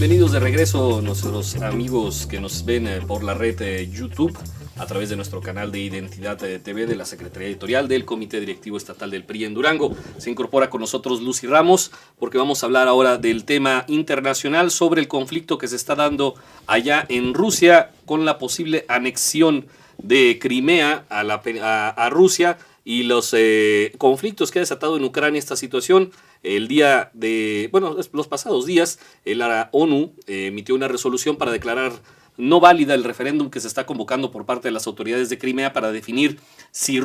Bienvenidos de regreso nuestros amigos que nos ven por la red YouTube a través de nuestro canal de Identidad TV de la Secretaría Editorial del Comité Directivo Estatal del PRI en Durango. Se incorpora con nosotros Lucy Ramos porque vamos a hablar ahora del tema internacional sobre el conflicto que se está dando allá en Rusia con la posible anexión de Crimea a Rusia y los conflictos que ha desatado en Ucrania esta situación. Los pasados días, la ONU emitió una resolución para declarar no válida el referéndum que se está convocando por parte de las autoridades de Crimea para definir si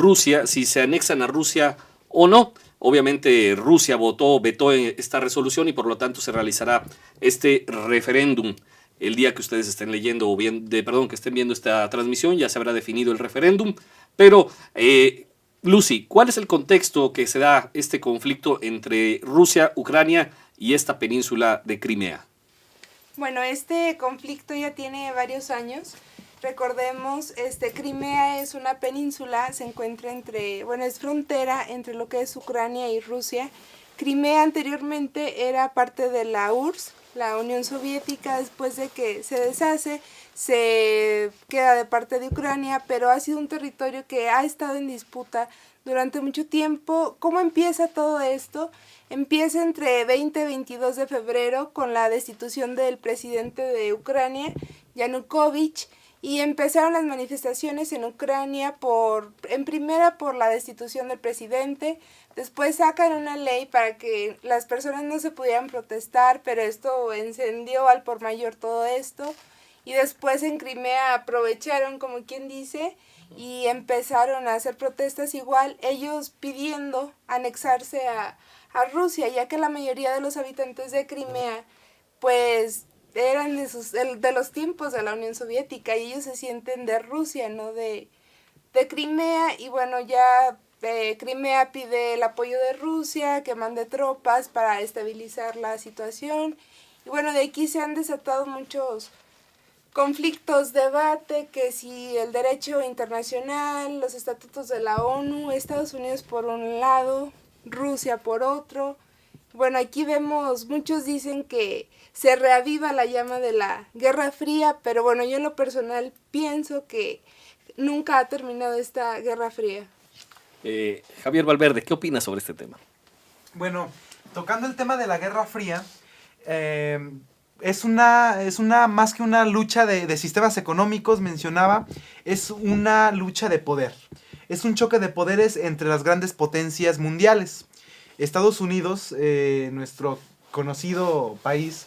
se anexan a Rusia o no. Obviamente Rusia vetó esta resolución y por lo tanto se realizará este referéndum. El día que ustedes estén leyendo que estén viendo esta transmisión ya se habrá definido el referéndum, pero Lucy, ¿cuál es el contexto que se da este conflicto entre Rusia, Ucrania y esta península de Crimea? Bueno, este conflicto ya tiene varios años. Recordemos, Crimea es una península, se encuentra es frontera entre lo que es Ucrania y Rusia. Crimea anteriormente era parte de la URSS, la Unión Soviética. Después de que se deshace, se queda de parte de Ucrania, pero ha sido un territorio que ha estado en disputa durante mucho tiempo. ¿Cómo empieza todo esto? Empieza entre 20 y 22 de febrero con la destitución del presidente de Ucrania, Yanukovych, y empezaron las manifestaciones en Ucrania en primera por la destitución del presidente. Después sacan una ley para que las personas no se pudieran protestar, pero esto encendió al por mayor todo esto. Y después en Crimea aprovecharon, como quien dice, y empezaron a hacer protestas igual, ellos pidiendo anexarse a Rusia, ya que la mayoría de los habitantes de Crimea pues eran de los tiempos de la Unión Soviética y ellos se sienten de Rusia, no de Crimea. Y bueno, ya Crimea pide el apoyo de Rusia, que mande tropas para estabilizar la situación. Y bueno, de aquí se han desatado muchos conflictos, debate, que si el derecho internacional, los estatutos de la ONU, Estados Unidos por un lado, Rusia por otro. Bueno, aquí vemos, muchos dicen que se reaviva la llama de la Guerra Fría, pero bueno, yo en lo personal pienso que nunca ha terminado esta Guerra Fría. Javier Valverde, ¿qué opinas sobre este tema? Bueno, tocando el tema de la Guerra Fría, es una más que una lucha de sistemas económicos, mencionaba, es una lucha de poder. Es un choque de poderes entre las grandes potencias mundiales. Estados Unidos, nuestro conocido país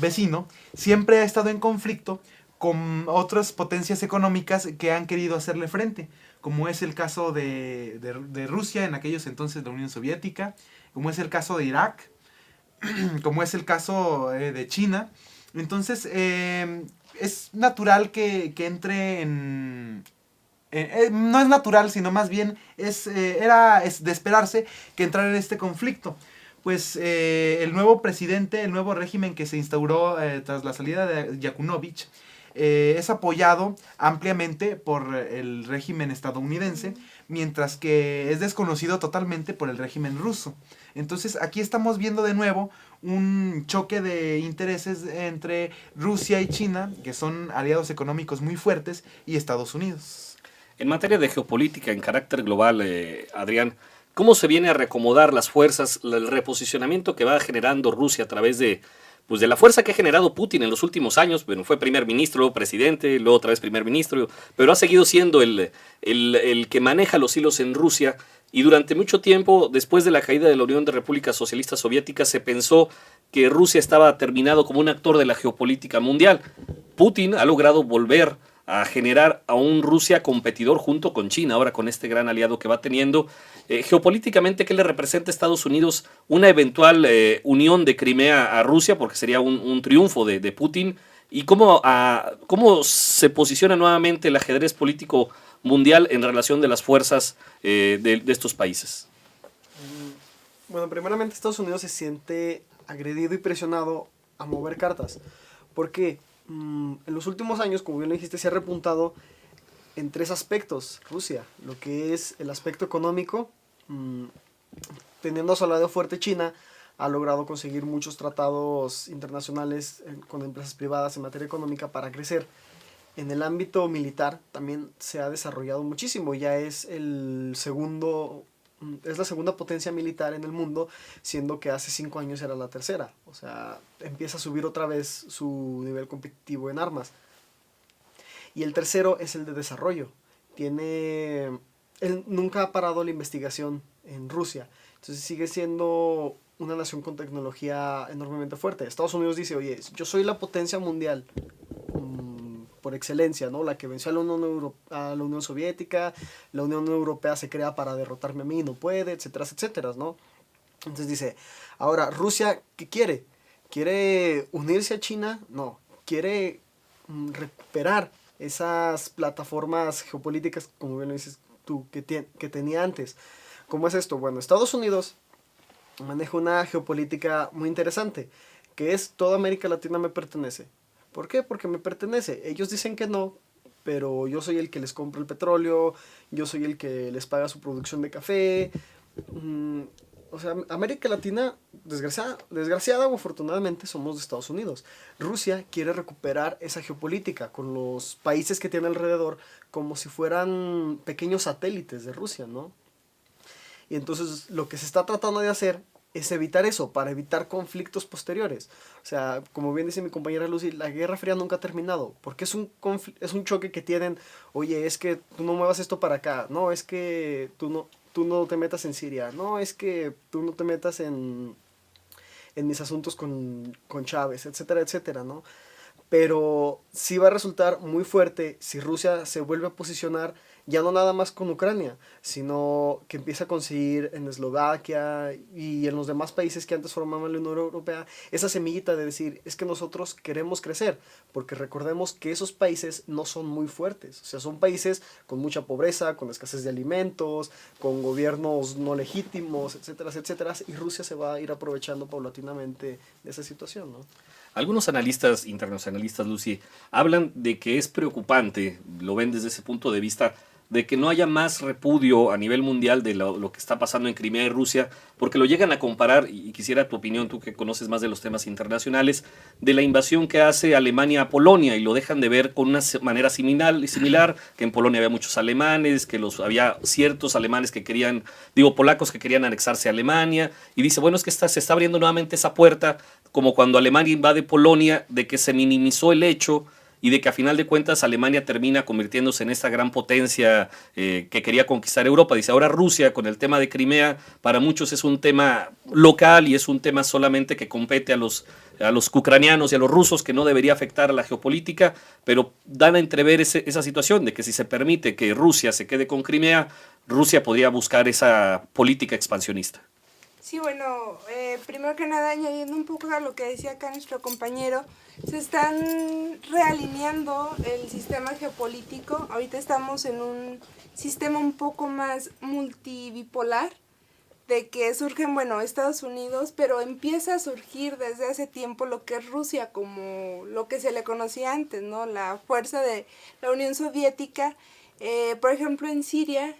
vecino, siempre ha estado en conflicto con otras potencias económicas que han querido hacerle frente, como es el caso de Rusia, en aquellos entonces la Unión Soviética, como es el caso de Irak, como es el caso de China. Entonces, es natural que entre en... no es natural, sino más bien es de esperarse que entrara en este conflicto. Pues el nuevo presidente, el nuevo régimen que se instauró tras la salida de Yanukovych, es apoyado ampliamente por el régimen estadounidense, mientras que es desconocido totalmente por el régimen ruso. Entonces aquí estamos viendo de nuevo un choque de intereses entre Rusia y China, que son aliados económicos muy fuertes, y Estados Unidos. En materia de geopolítica en carácter global, Adrián, ¿cómo se viene a reacomodar las fuerzas, el reposicionamiento que va generando Rusia a través de la fuerza que ha generado Putin en los últimos años? Bueno, fue primer ministro, luego presidente, luego otra vez primer ministro, pero ha seguido siendo el que maneja los hilos en Rusia. Y durante mucho tiempo, después de la caída de la Unión de Repúblicas Socialistas Soviéticas, se pensó que Rusia estaba terminado como un actor de la geopolítica mundial. Putin ha logrado volver a generar a un Rusia competidor junto con China, ahora con este gran aliado que va teniendo. Geopolíticamente, ¿qué le representa a Estados Unidos una eventual unión de Crimea a Rusia? Porque sería un triunfo de Putin. ¿Y cómo se posiciona nuevamente el ajedrez político mundial en relación de las fuerzas de estos países? Bueno, primeramente Estados Unidos se siente agredido y presionado a mover cartas. ¿Por qué? En los últimos años, como bien lo dijiste, se ha repuntado en tres aspectos Rusia. Lo que es el aspecto económico, teniendo a su lado fuerte China, ha logrado conseguir muchos tratados internacionales con empresas privadas en materia económica para crecer. En el ámbito militar también se ha desarrollado muchísimo, ya es la segunda potencia militar en el mundo, siendo que hace 5 años era la tercera. O sea, empieza a subir otra vez su nivel competitivo en armas. Y el tercero es el de desarrollo. Él nunca ha parado la investigación en Rusia, entonces sigue siendo una nación con tecnología enormemente fuerte. Estados Unidos dice, oye, yo soy la potencia mundial por excelencia, ¿no? La que venció a la Unión Soviética, la Unión Europea se crea para derrotarme a mí, no puede, etcétera, etcétera, ¿no? Entonces dice, ahora, ¿Rusia qué quiere? ¿Quiere unirse a China? No, quiere recuperar esas plataformas geopolíticas, como bien lo dices tú, que tenía antes. ¿Cómo es esto? Bueno, Estados Unidos maneja una geopolítica muy interesante, que es toda América Latina me pertenece. ¿Por qué? Porque me pertenece. Ellos dicen que no, pero yo soy el que les compra el petróleo, yo soy el que les paga su producción de café. O sea, América Latina, desgraciada o afortunadamente, somos de Estados Unidos. Rusia quiere recuperar esa geopolítica con los países que tiene alrededor como si fueran pequeños satélites de Rusia, ¿no? Y entonces lo que se está tratando de hacer es evitar eso, para evitar conflictos posteriores. O sea, como bien dice mi compañera Lucy, la Guerra Fría nunca ha terminado, porque es un choque que tienen, oye, es que tú no muevas esto para acá, no, es que tú no te metas en Siria, no, es que tú no te metas en mis asuntos con Chávez, etcétera, etcétera, ¿no? Pero sí va a resultar muy fuerte si Rusia se vuelve a posicionar ya no nada más con Ucrania, sino que empieza a conseguir en Eslovaquia y en los demás países que antes formaban la Unión Europea esa semillita de decir, es que nosotros queremos crecer, porque recordemos que esos países no son muy fuertes, o sea, son países con mucha pobreza, con escasez de alimentos, con gobiernos no legítimos, etcétera, etcétera, y Rusia se va a ir aprovechando paulatinamente de esa situación, ¿no? Algunos analistas internacionalistas, Lucy, hablan de que es preocupante, lo ven desde ese punto de vista, de que no haya más repudio a nivel mundial de lo que está pasando en Crimea y Rusia, porque lo llegan a comparar, y quisiera tu opinión, tú que conoces más de los temas internacionales, de la invasión que hace Alemania a Polonia, y lo dejan de ver con una manera similar, que en Polonia había muchos alemanes, que había ciertos alemanes que querían, polacos que querían anexarse a Alemania, y dice, bueno, es que se está abriendo nuevamente esa puerta, como cuando Alemania invade Polonia, de que se minimizó el hecho y de que a final de cuentas Alemania termina convirtiéndose en esta gran potencia que quería conquistar Europa. Dice, ahora Rusia con el tema de Crimea, para muchos es un tema local y es un tema solamente que compete a los ucranianos y a los rusos, que no debería afectar a la geopolítica, pero dan a entrever esa situación de que si se permite que Rusia se quede con Crimea, Rusia podría buscar esa política expansionista. Sí, bueno, primero que nada, añadiendo un poco a lo que decía acá nuestro compañero, se están realineando el sistema geopolítico. Ahorita estamos en un sistema un poco más multibipolar, de que surgen, bueno, Estados Unidos, pero empieza a surgir desde hace tiempo lo que es Rusia, como lo que se le conocía antes, ¿no? La fuerza de la Unión Soviética. Por ejemplo, en Siria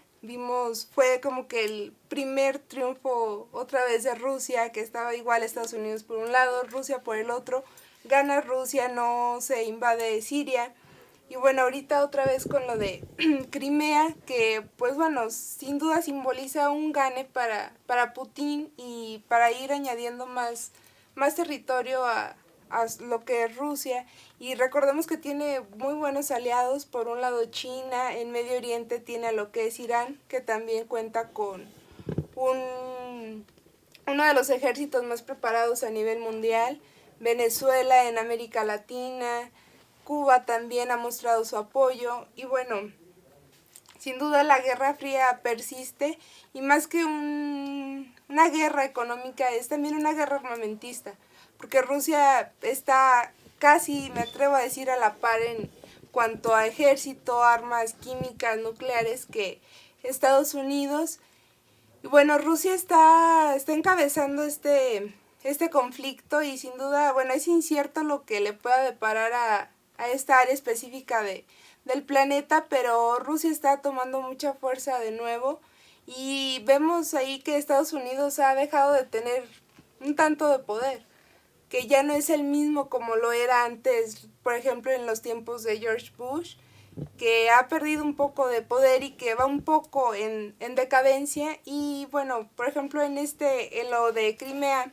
fue como que el primer triunfo otra vez de Rusia, que estaba igual Estados Unidos por un lado, Rusia por el otro. Gana Rusia, no se invade Siria. Y bueno, ahorita otra vez con lo de Crimea, que pues bueno, sin duda simboliza un gane para Putin y para ir añadiendo más territorio a lo que es Rusia. Y recordemos que tiene muy buenos aliados, por un lado China, en Medio Oriente tiene a lo que es Irán, que también cuenta con uno de los ejércitos más preparados a nivel mundial, Venezuela en América Latina, Cuba también ha mostrado su apoyo, y bueno, sin duda la Guerra Fría persiste, y más que una guerra económica, es también una guerra armamentista, porque Rusia está casi, me atrevo a decir, a la par en cuanto a ejército, armas químicas, nucleares, que Estados Unidos. Y bueno, Rusia está encabezando este conflicto, y sin duda, bueno, es incierto lo que le pueda deparar a esta área específica del planeta, pero Rusia está tomando mucha fuerza de nuevo, y vemos ahí que Estados Unidos ha dejado de tener un tanto de poder, que ya no es el mismo como lo era antes, por ejemplo, en los tiempos de George Bush, que ha perdido un poco de poder y que va un poco en decadencia. Y bueno, por ejemplo, en lo de Crimea,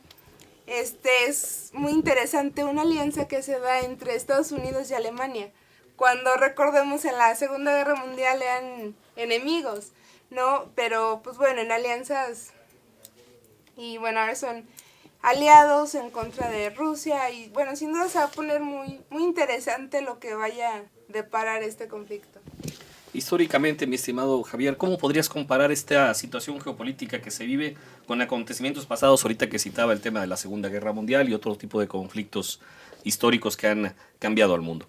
es muy interesante una alianza que se da entre Estados Unidos y Alemania, cuando recordemos en la Segunda Guerra Mundial eran enemigos, ¿no? Pero pues bueno, en alianzas, y bueno, ahora son aliados en contra de Rusia, y bueno, sin duda se va a poner muy, muy interesante lo que vaya a deparar este conflicto. Históricamente, mi estimado Javier, ¿cómo podrías comparar esta situación geopolítica que se vive con acontecimientos pasados, ahorita que citaba el tema de la Segunda Guerra Mundial y otro tipo de conflictos históricos que han cambiado al mundo?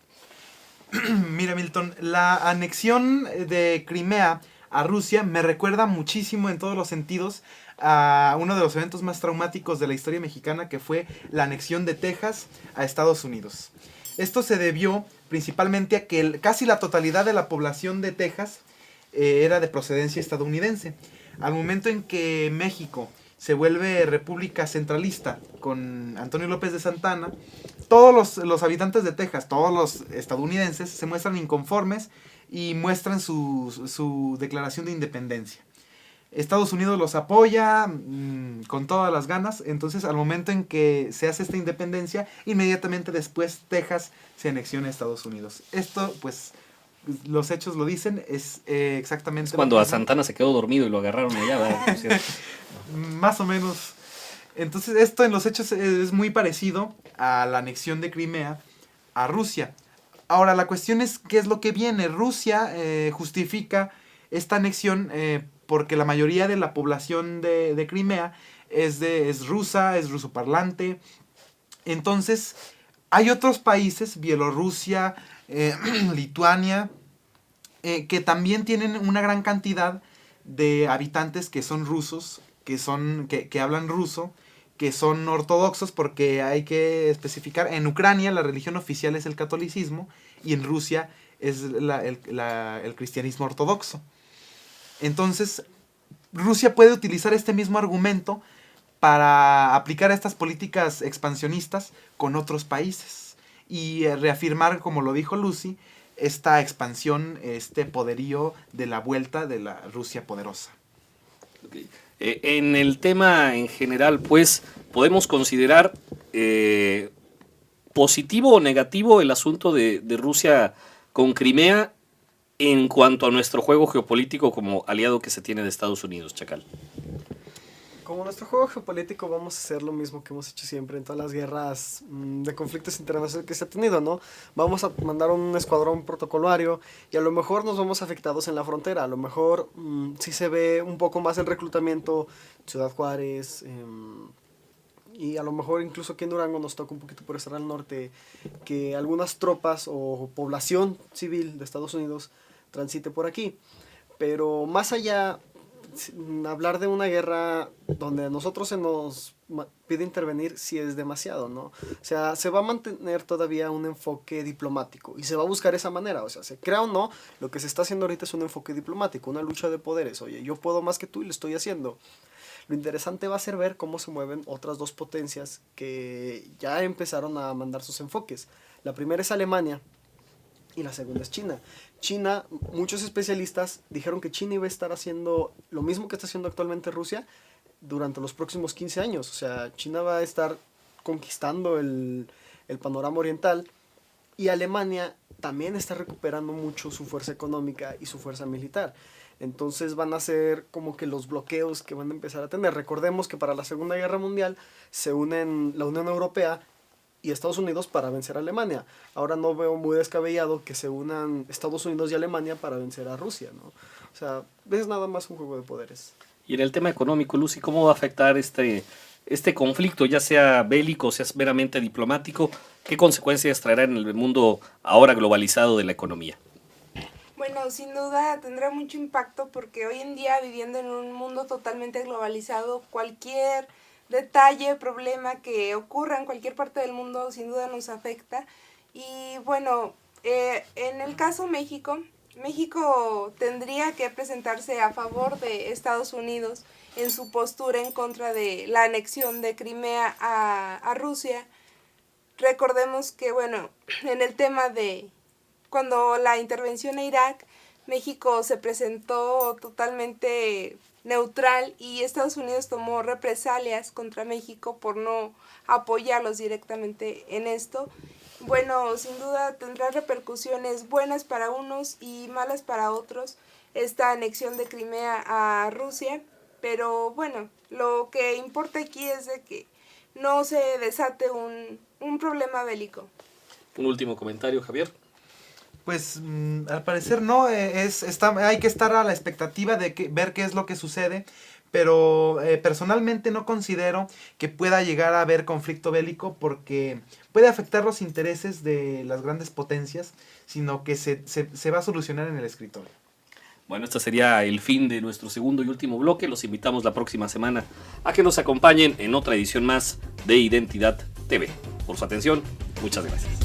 Mira, Milton, la anexión de Crimea a Rusia me recuerda muchísimo en todos los sentidos a uno de los eventos más traumáticos de la historia mexicana, que fue la anexión de Texas a Estados Unidos. Esto se debió principalmente a que casi la totalidad de la población de Texas era de procedencia estadounidense. Al momento en que México se vuelve república centralista con Antonio López de Santana, todos los habitantes de Texas, todos los estadounidenses, se muestran inconformes y muestran su declaración de independencia. Estados Unidos los apoya con todas las ganas. Entonces, al momento en que se hace esta independencia, inmediatamente después Texas se anexiona a Estados Unidos. Esto, pues, los hechos lo dicen, es exactamente... Es cuando a Santana se quedó dormido y lo agarraron allá, ¿verdad? Por cierto. Más o menos. Entonces, esto en los hechos es muy parecido a la anexión de Crimea a Rusia. Ahora, la cuestión es qué es lo que viene. Rusia justifica esta anexión porque la mayoría de la población de Crimea es rusa, es rusoparlante. Entonces, hay otros países, Bielorrusia, Lituania, que también tienen una gran cantidad de habitantes que son rusos, que hablan ruso, que son ortodoxos, porque hay que especificar, en Ucrania la religión oficial es el catolicismo y en Rusia es el cristianismo ortodoxo. Entonces, Rusia puede utilizar este mismo argumento para aplicar estas políticas expansionistas con otros países y reafirmar, como lo dijo Lucy, esta expansión, este poderío de la vuelta de la Rusia poderosa. Okay. En el tema en general, pues, podemos considerar positivo o negativo el asunto de Rusia con Crimea en cuanto a nuestro juego geopolítico como aliado que se tiene de Estados Unidos, Chacal. Como nuestro juego geopolítico vamos a hacer lo mismo que hemos hecho siempre en todas las guerras de conflictos internacionales que se ha tenido, ¿no? Vamos a mandar un escuadrón protocolario y a lo mejor nos vemos afectados en la frontera. A lo mejor sí se ve un poco más el reclutamiento, Ciudad Juárez, y a lo mejor incluso aquí en Durango nos toca un poquito por estar al norte, que algunas tropas o población civil de Estados Unidos transite por aquí. Pero más allá, hablar de una guerra donde a nosotros se nos pide intervenir sí es demasiado, ¿no? O sea, se va a mantener todavía un enfoque diplomático y se va a buscar esa manera, o sea, se crea o no, lo que se está haciendo ahorita es un enfoque diplomático, una lucha de poderes. Oye, yo puedo más que tú y lo estoy haciendo. Lo interesante va a ser ver cómo se mueven otras dos potencias que ya empezaron a mandar sus enfoques. La primera es Alemania y la segunda es China. China, muchos especialistas dijeron que China iba a estar haciendo lo mismo que está haciendo actualmente Rusia durante los próximos 15 años. O sea, China va a estar conquistando el panorama oriental y Alemania también está recuperando mucho su fuerza económica y su fuerza militar. Entonces van a ser como que los bloqueos que van a empezar a tener. Recordemos que para la Segunda Guerra Mundial se unen la Unión Europea y Estados Unidos para vencer a Alemania. Ahora no veo muy descabellado que se unan Estados Unidos y Alemania para vencer a Rusia, ¿no? O sea, es nada más un juego de poderes. Y en el tema económico, Lucy, ¿cómo va a afectar este conflicto, ya sea bélico, sea meramente diplomático? ¿Qué consecuencias traerá en el mundo ahora globalizado de la economía? Bueno, sin duda tendrá mucho impacto porque hoy en día, viviendo en un mundo totalmente globalizado, cualquier detalle, problema que ocurra en cualquier parte del mundo sin duda nos afecta. Y bueno, en el caso México, México tendría que presentarse a favor de Estados Unidos en su postura en contra de la anexión de Crimea a Rusia. Recordemos que, bueno, en el tema de cuando la intervención a Irak, México se presentó totalmente neutral y Estados Unidos tomó represalias contra México por no apoyarlos directamente en esto. Bueno, sin duda tendrá repercusiones buenas para unos y malas para otros esta anexión de Crimea a Rusia, pero bueno, lo que importa aquí es de que no se desate un problema bélico. Un último comentario, Javier. Pues al parecer no, hay que estar a la expectativa de ver qué es lo que sucede, pero personalmente no considero que pueda llegar a haber conflicto bélico porque puede afectar los intereses de las grandes potencias, sino que se va a solucionar en el escritorio. Bueno, este sería el fin de nuestro segundo y último bloque. Los invitamos la próxima semana a que nos acompañen en otra edición más de Identidad TV. Por su atención, muchas gracias.